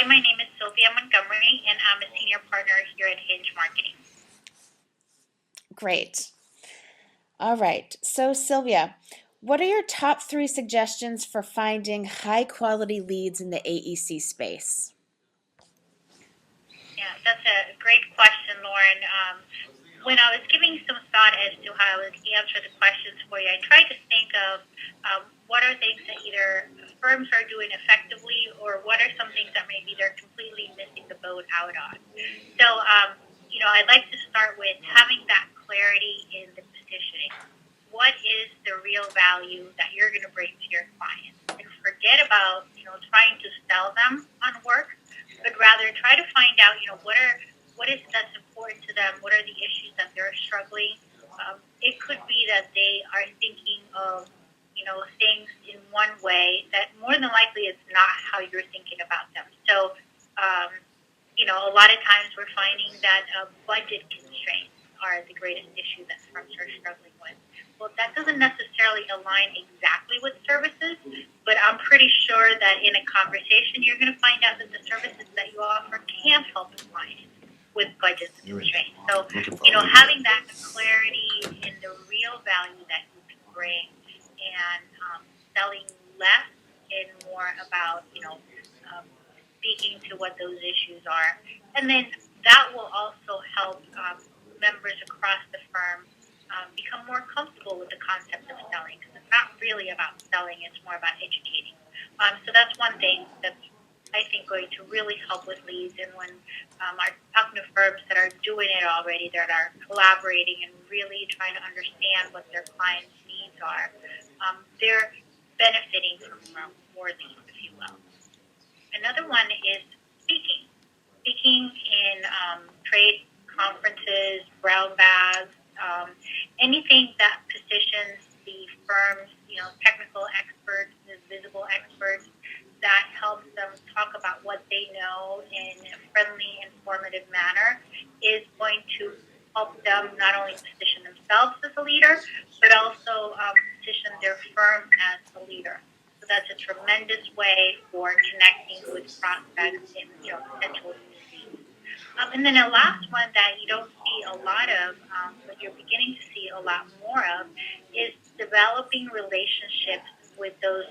Hi, my name is Sylvia Montgomery, and I'm a senior partner here at Hinge Marketing. Great. All right. So, Sylvia, what are your top three suggestions for finding high quality leads in the AEC space? Yeah, that's a great question, Lauren. When I was giving some thought as to how I would answer the questions for you, I tried to think of what are things that either firms are doing effectively, or what are some things that maybe they're completely missing the boat out on. So, I'd like to start with having that clarity in the positioning. What is the real value that you're going to bring to your clients? And forget about, trying to sell them on work, but rather try to find out, what is that's important to them? What are the issues that they're struggling? It could be that they are thinking of, things in one way that more than likely is not how you're thinking about them. So, um, a lot of times we're finding that budget constraints are the greatest issue that firms are struggling with. Well, that doesn't necessarily align exactly with services, but I'm pretty sure that in a conversation you're going to find out that the services that you offer can help clients with budget constraints. So, having that clarity in the real value that you can bring, and selling less and more about, um, speaking to what those issues are. And then that will also help members across the firm become more comfortable with the concept of selling, because it's not really about selling, it's more about educating. So that's one thing that's, I think, going to really help with leads. And when I'm talking to firms that are doing it already, that are collaborating and really trying to understand what their clients' needs are, they're benefiting from more leads, if you will. Another one is speaking. Speaking in trade conferences, brown bags, anything that positions the firm's, technical experts, the visible experts, that helps them talk about what they know in a friendly, informative manner, is going to help them not only position themselves as a leader, but also position their firm as a leader. So that's a tremendous way for connecting with prospects and, potential new leads. And then the last one that you don't see a lot of, but you're beginning to see a lot more of, is developing relationships with those,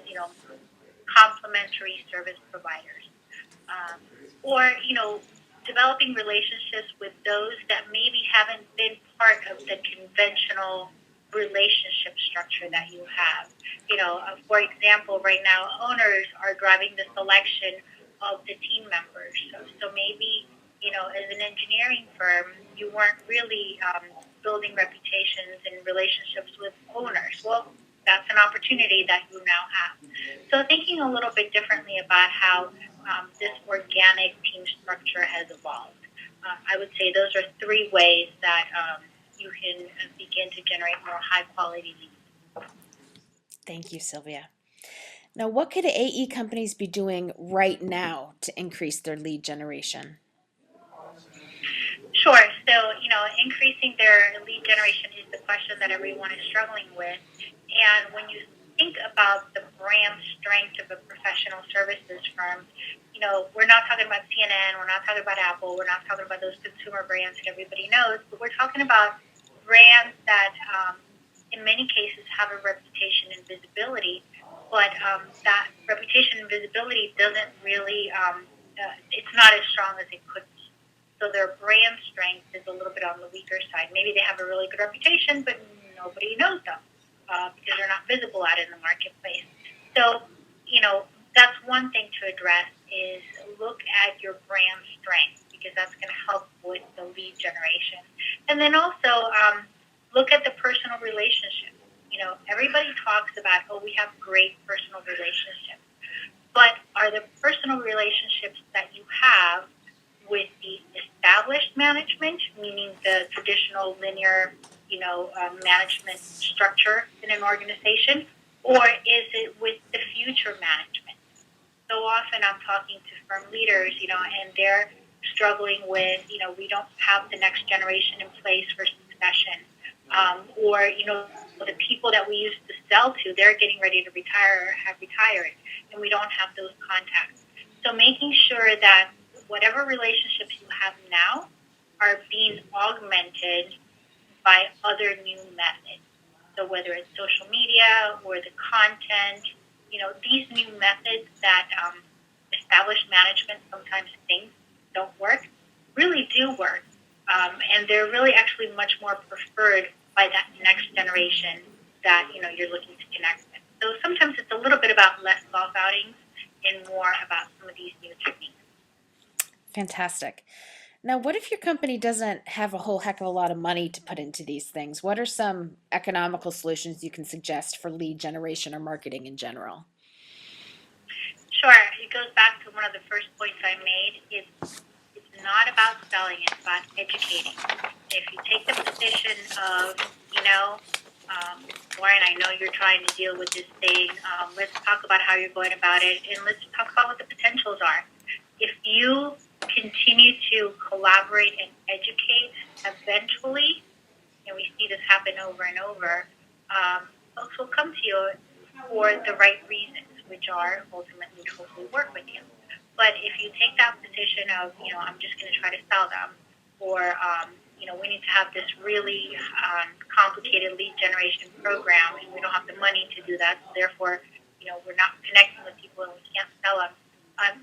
complementary service providers, um, or developing relationships with those that maybe haven't been part of the conventional relationship structure that you have. For example, right now owners are driving the selection of the team members. So maybe, as an engineering firm, you weren't really building reputations and relationships with owners. Well, that's an opportunity that you now have. So thinking a little bit differently about how this organic team structure has evolved. I would say those are three ways that you can begin to generate more high quality leads. Thank you, Sylvia. Now, what could AE companies be doing right now to increase their lead generation? Sure. So, increasing their lead generation is the question that everyone is struggling with. And when you think about the brand strength of a professional services firm, we're not talking about CNN, we're not talking about Apple, we're not talking about those consumer brands that everybody knows, but we're talking about brands that, in many cases, have a reputation and visibility, but that reputation and visibility doesn't really, it's not as strong as it could be. So their brand strength is a little bit on the weaker side. Maybe they have a really good reputation, but nobody knows them because they're not visible out in the marketplace. So, that's one thing to address, is look at your brand strength, because that's going to help with the lead generation. And then also look at the personal relationship. Everybody talks about, oh, we have great personal relationships. But are the personal relationships that you have with the established management, meaning the traditional linear, management structure in an organization, or is it with the future management? So often I'm talking to firm leaders, and they're struggling with, we don't have the next generation in place for succession. Or, the people that we used to sell to, they're getting ready to retire or have retired, and we don't have those contacts. So making sure that whatever relationships you have now are being augmented by other new methods. So whether it's social media or the content, these new methods that established management sometimes thinks don't work, really do work. And they're really actually much more preferred by that next generation that, you're looking to connect with. So sometimes it's a little bit about less golf outings and more about some of these new techniques. Fantastic. Now, what if your company doesn't have a whole heck of a lot of money to put into these things? What are some economical solutions you can suggest for lead generation or marketing in general? Sure, it goes back to one of the first points I made. It's not about selling, it's about educating. If you take the position of, Lauren, I know you're trying to deal with this thing. Let's talk about how you're going about it, and let's talk about what the potentials are. If you continue to collaborate and educate, eventually, and we see this happen over and over, folks will come to you for the right reasons, which are ultimately to hopefully work with you. But if you take that position of, I'm just going to try to sell them, or, we need to have this really complicated lead generation program, and we don't have the money to do that, so therefore, we're not connecting with people and we can't sell them,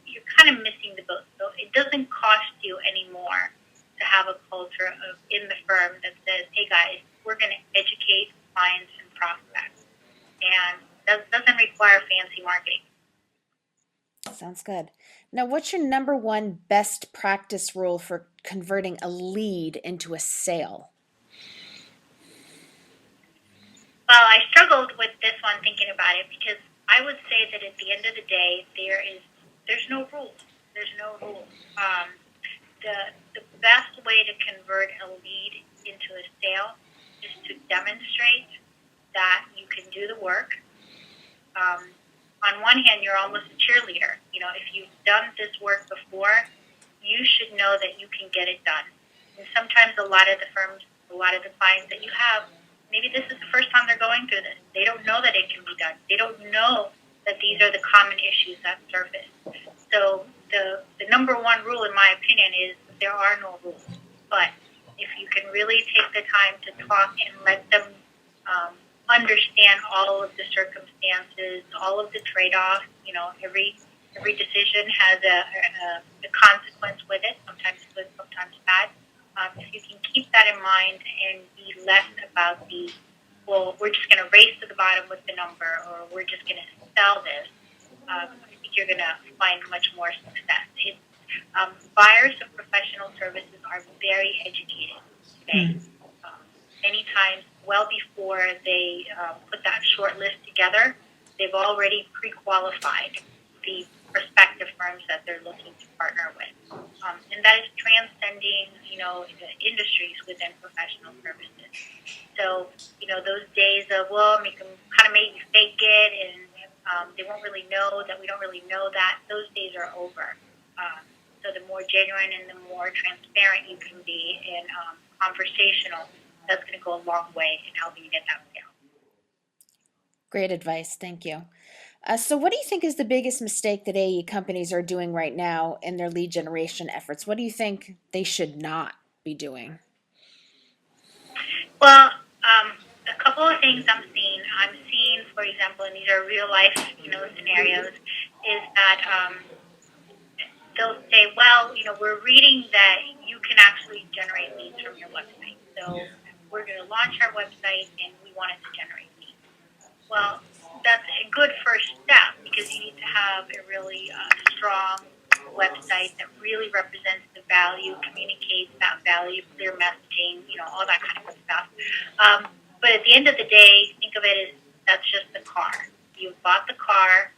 you're kind of missing the boat. So it doesn't cost you anymore to have a culture in the firm that says, hey guys, we're going to educate clients and prospects. And that doesn't require fancy marketing. Sounds good. Now, what's your number one best practice rule for converting a lead into a sale? Well, I struggled with this one thinking about it because I would say that at the end of the day, there's no rules. There's no rules. The best way to convert a lead into a sale is to demonstrate that you can do the work. On one hand, you're almost a cheerleader. If you've done this work before, you should know that you can get it done. And sometimes a lot of the firms, a lot of the clients that you have, maybe this is the first time they're going through this. They don't know that it can be done. They don't know that these are the common issues that surface. So the number one rule, in my opinion, is there are no rules. But if you can really take the time to talk and let them understand all of the circumstances, all of the trade-offs, every decision has a consequence with it, sometimes good, sometimes bad. If you can keep that in mind and be less about we're just going to race to the bottom with the number, or we're just going to sell this, I think you're going to find much more success. Buyers of professional services are very educated today. Many times, well before they put that short list together, they've already pre-qualified the prospective firms that they're looking to partner with. And that is transcending, the industries within professional services. So, those days of, we can kind of maybe fake it and they won't really know that we don't really know that, those days are over. So the more genuine and the more transparent you can be and conversational, that's going to go a long way in helping you get that sale. Great advice. Thank you. So, what do you think is the biggest mistake that AE companies are doing right now in their lead generation efforts? What do you think they should not be doing? Well, a couple of things I'm seeing, for example, and these are real life, scenarios, is that they'll say, well, we're reading that you can actually generate leads from your website. So we're going to launch our website and we want it to generate leads. Well, that's a good first step because you need to have a really strong website that really represents the value, communicates that value, clear messaging, all that kind of good stuff. But at the end of the day, think of it as that's just the car. You've bought the car.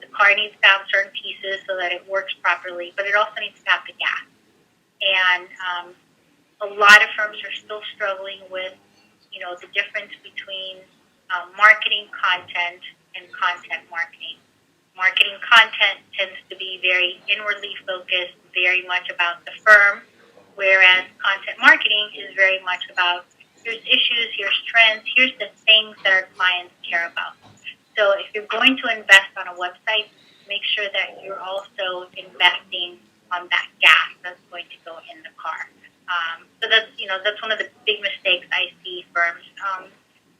The car needs to have certain pieces so that it works properly, but it also needs to have the gas. And a lot of firms are still struggling with, the difference between marketing content and content marketing. Marketing content tends to be very inwardly focused, very much about the firm, whereas content marketing is very much about here's issues, here's trends, here's the things that our clients care about. So if you're going to invest on a website, make sure that you're also investing on that gas that's going to go in the car. So that's one of the big mistakes I see firms.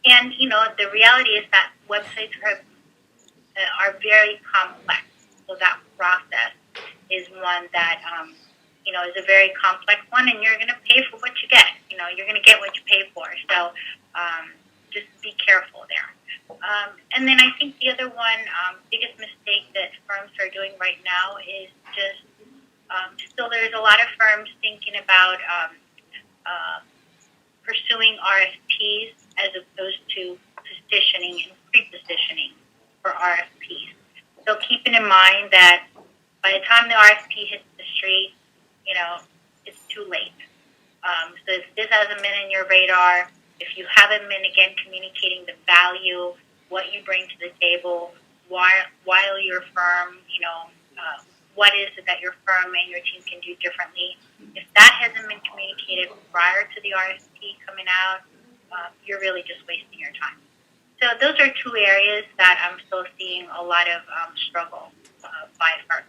And the reality is that websites are very complex. So that process is one that is a very complex one, and you're going to pay for what you get. You're going to get what you pay for. So just be careful there. And then I think the other one, biggest mistake that firms are doing right now is just still there's a lot of firms thinking about pursuing RFPs as opposed to positioning and pre-positioning for RFPs. So keeping in mind that by the time the RFP hits the street, it's too late. So if this hasn't been in your radar, if you haven't been, again, communicating the value, what you bring to the table, while your firm, what is it that your firm and your team can do differently, if that hasn't been communicated prior to the RFP coming out, you're really just wasting your time. So those are two areas that I'm still seeing a lot of struggle by firms.